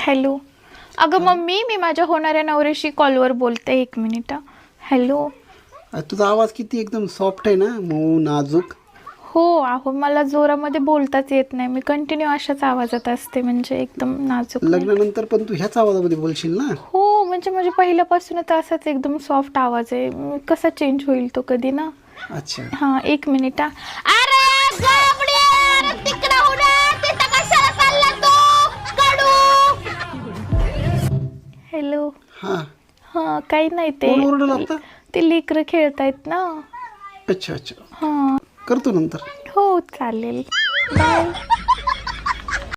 Hello. अगं mummy, मी माझ्या होणाऱ्या नवऱ्याशी कॉलवर बोलते, 1 मिनिट. हॅलो. तुझा आवाज किती एकदम सॉफ्ट आहे ना, मऊ नाजूक. हो अहो, मला जोरामध्ये बोलताच येत नाही. मी कंटिन्यू अशाच आवाजात असते, म्हणजे एकदम नाजूक नाही. लग्नानंतर पण तू ह्याच आवाजामध्ये बोलशील ना? हो, म्हणजे माझ्या पहिल्यापासूनच असाच एकदम सॉफ्ट आवाज आहे. कसा चेंज होईल तो कधी ना. अच्छा. हा, 1 मिनिट. अरे गबड्या, तिकडे उडा, तिथं कशाला चालला तू? कडू. हॅलो. हा, हा, काही नाही, कोण ओरडलं आता? ते लेकरं खेळतायत ना. अच्छा अच्छा, हा. करतो नंतर. हो चालेल, बाय.